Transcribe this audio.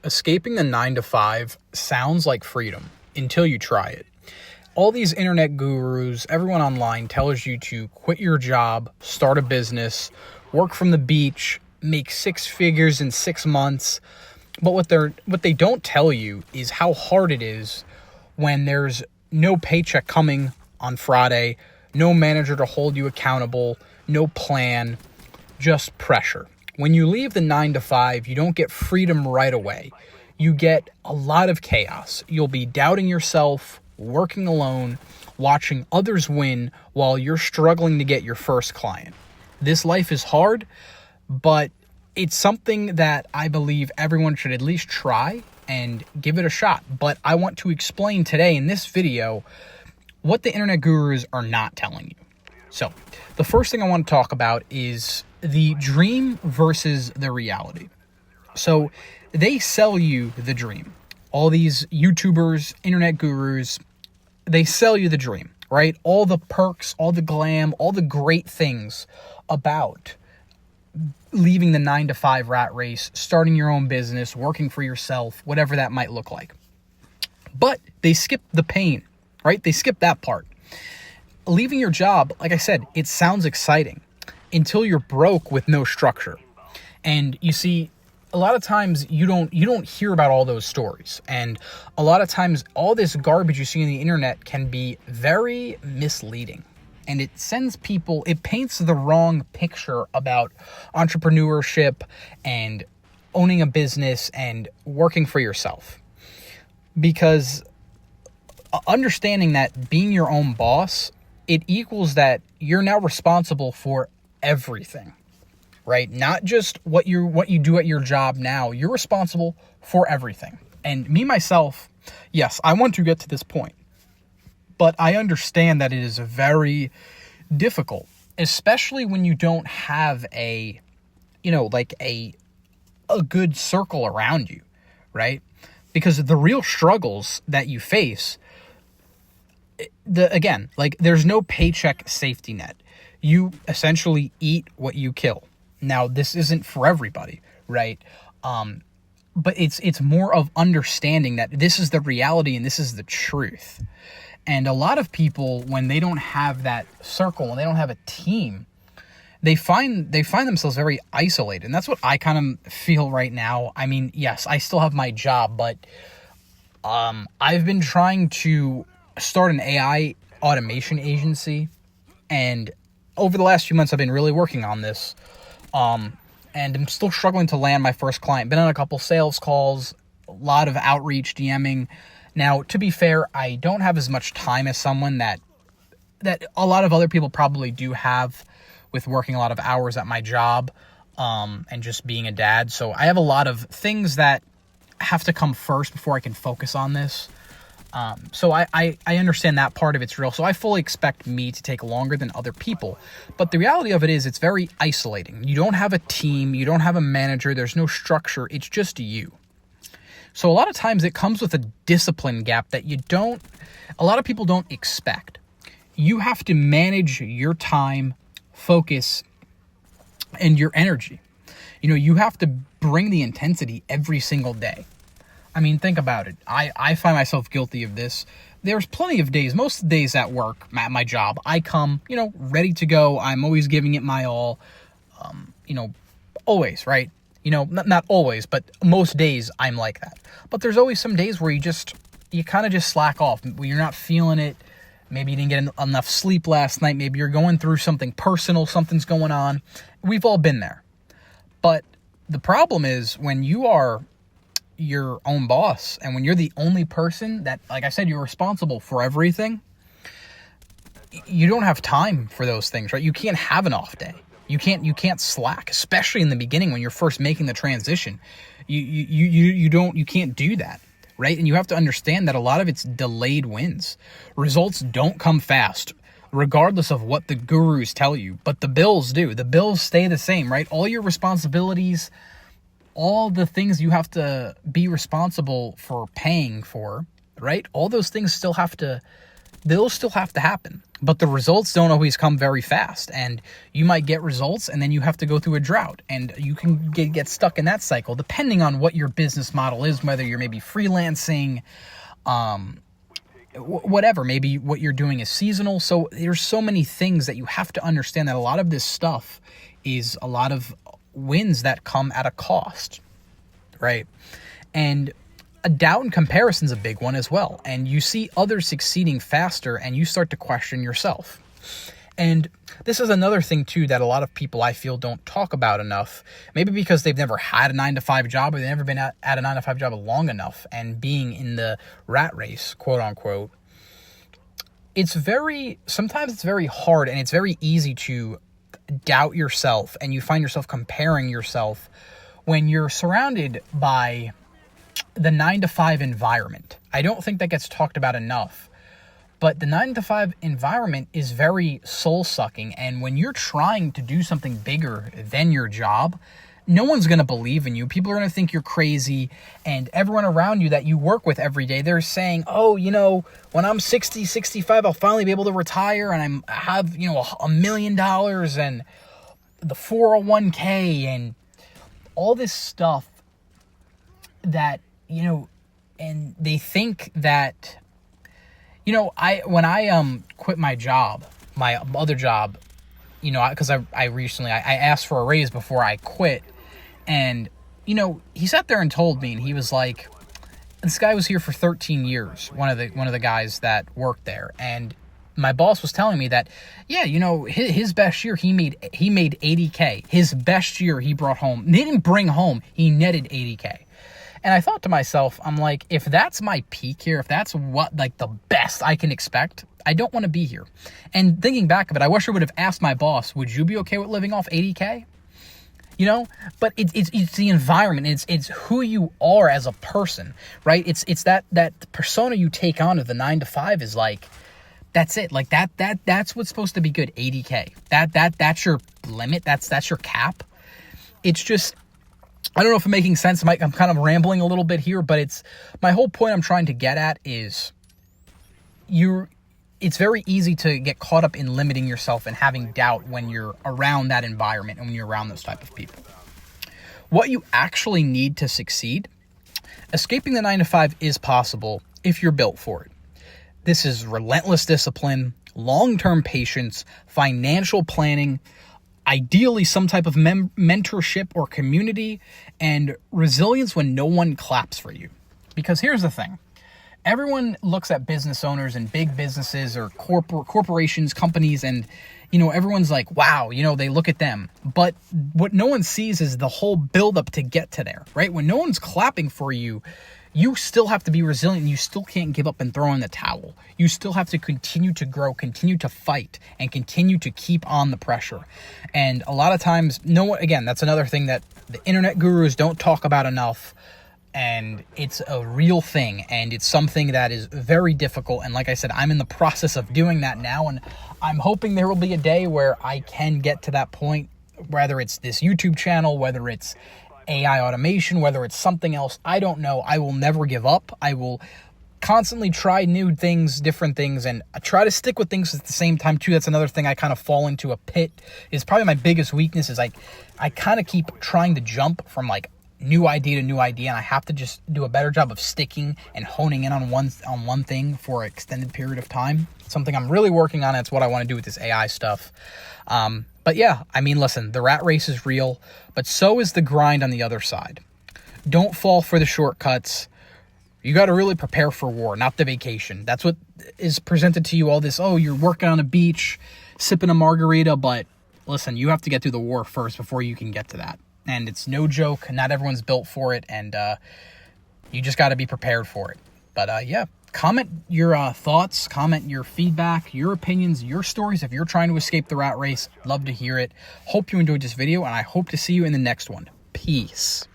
Escaping the 9 to 5 sounds like freedom until you try it. All these internet gurus, everyone online tells you to quit your job, start a business, work from the beach, make 6 figures in 6 months. But what they don't tell you is how hard it is when there's no paycheck coming on Friday, no manager to hold you accountable, no plan, just pressure. When you leave the 9 to 5, you don't get freedom right away. You get a lot of chaos. You'll be doubting yourself, working alone, watching others win while you're struggling to get your first client. This life is hard, but it's something that I believe everyone should at least try and give it a shot. But I want to explain today in this video what the internet gurus are not telling you. So, the first thing I want to talk about is the dream versus the reality. So, they sell you the dream. All these YouTubers, internet gurus, they sell you the dream, right? All the perks, all the glam, all the great things about leaving the 9 to 5 rat race, starting your own business, working for yourself, whatever that might look like. But they skip the pain, right? They skip that part. Leaving your job, like I said, it sounds exciting until you're broke with no structure. And you see, a lot of times you don't hear about all those stories. And a lot of times all this garbage you see on the internet can be very misleading. And it paints the wrong picture about entrepreneurship and owning a business and working for yourself. Because understanding that being your own boss, it equals that you're now responsible for everything, right? Not just what you do at your job now. You're responsible for everything. And me, myself, yes, I want to get to this point. But I understand that it is very difficult, especially when you don't have a good circle around you, right? Because the real struggles that you face, there's no paycheck safety net. You essentially eat what you kill. Now, this isn't for everybody, right? But it's more of understanding that this is the reality and this is the truth. And a lot of people, when they don't have that circle, when they don't have a team, they find themselves very isolated. And that's what I kind of feel right now. I mean, yes, I still have my job, but I've been trying to start an AI automation agency. And over the last few months, I've been really working on this. And I'm still struggling to land my first client. Been on a couple sales calls, a lot of outreach, DMing. Now, to be fair, I don't have as much time as someone that a lot of other people probably do have with working a lot of hours at my job and just being a dad. So I have a lot of things that have to come first before I can focus on this. So I understand that part of it's real. So I fully expect me to take longer than other people. But the reality of it is it's very isolating. You don't have a team. You don't have a manager. There's no structure. It's just you. So a lot of times it comes with a discipline gap that a lot of people don't expect. You have to manage your time, focus, and your energy. You have to bring the intensity every single day. I mean, think about it. I find myself guilty of this. There's plenty of days, most days at work, at my job, I come, ready to go. I'm always giving it my all, always, right? Not always, but most days I'm like that. But there's always some days where you kind of just slack off. You're not feeling it. Maybe you didn't get enough sleep last night. Maybe you're going through something personal. Something's going on. We've all been there. But the problem is when you are your own boss and when you're the only person that, like I said, you're responsible for everything, you don't have time for those things, right? You can't have an off day. You can't slack, especially in the beginning when you're first making the transition. You can't do that, right? And you have to understand that a lot of it's delayed wins. Results don't come fast, regardless of what the gurus tell you, but the bills do. The bills stay the same, right? All your responsibilities, all the things you have to be responsible for paying for, right? All those things still have to they'll still have to happen. But the results don't always come very fast, and you might get results and then you have to go through a drought, and you can get stuck in that cycle depending on what your business model is, whether you're maybe freelancing, whatever, maybe what you're doing is seasonal. So there's so many things that you have to understand, that a lot of this stuff is a lot of wins that come at a cost, right? And a doubt and comparison is a big one as well. And you see others succeeding faster and you start to question yourself. And this is another thing too that a lot of people, I feel, don't talk about enough. Maybe because they've never had a 9-to-5 job, or they've never been at a 9-to-5 job long enough, and being in the rat race, quote unquote. Sometimes it's very hard, and it's very easy to doubt yourself, and you find yourself comparing yourself when you're surrounded by the 9-to-5 environment. I don't think that gets talked about enough. But the 9-to-5 environment is very soul-sucking, and when you're trying to do something bigger than your job, no one's going to believe in you. People are going to think you're crazy, and everyone around you that you work with every day, they're saying, oh, when I'm 60, 65, I'll finally be able to retire, and I have, $1 million and the 401k and all this stuff that, and they think that, when I quit my job, my other job, because I recently asked for a raise before I quit, and he sat there and told me, and he was like, this guy was here for 13 years, one of the guys that worked there, and my boss was telling me that, yeah, his best year he made $80K. His best year he brought home, he didn't bring home, he netted $80K. And I thought to myself, I'm like, if that's my peak here, if that's what, the best I can expect, I don't want to be here. And thinking back of it, I wish I would have asked my boss, would you be okay with living off $80K? But it's the environment. It's who you are as a person, right? It's that persona you take on of the 9-to-5 is like, that's it. Like that's what's supposed to be good. $80K. That's your limit. That's your cap. It's just, I don't know if I'm making sense. I'm kind of rambling a little bit here, but it's my whole point I'm trying to get at is it's very easy to get caught up in limiting yourself and having doubt when you're around that environment and when you're around those type of people. What you actually need to succeed, escaping the 9-to-5 is possible if you're built for it. This is relentless discipline, long-term patience, financial planning, ideally some type of mentorship or community, and resilience when no one claps for you. Because here's the thing. Everyone looks at business owners and big businesses or corporations, companies, and, everyone's like, wow, they look at them. But what no one sees is the whole buildup to get to there, right? When no one's clapping for you, you still have to be resilient. You still can't give up and throw in the towel. You still have to continue to grow, continue to fight, and continue to keep on the pressure. And a lot of times, that's another thing that the internet gurus don't talk about enough. And it's a real thing, and it's something that is very difficult. And like I said, I'm in the process of doing that now, and I'm hoping there will be a day where I can get to that point, whether it's this YouTube channel, whether it's AI automation, whether it's something else, I don't know. I will never give up. I will constantly try new things, different things, and I try to stick with things at the same time too. That's another thing I kind of fall into a pit. Is probably my biggest weakness is I kind of keep trying to jump from new idea to new idea, and I have to just do a better job of sticking and honing in on one thing for an extended period of time. Something I'm really working on. It's what I want to do with this AI stuff. But yeah, listen, the rat race is real, but so is the grind on the other side. Don't fall for the shortcuts. You got to really prepare for war, not the vacation. That's what is presented to you, all this, oh, you're working on a beach, sipping a margarita, but listen, you have to get through the war first before you can get to that. And it's no joke. Not everyone's built for it, and you just got to be prepared for it. But yeah, comment your thoughts, comment your feedback, your opinions, your stories. If you're trying to escape the rat race, love to hear it. Hope you enjoyed this video, and I hope to see you in the next one. Peace.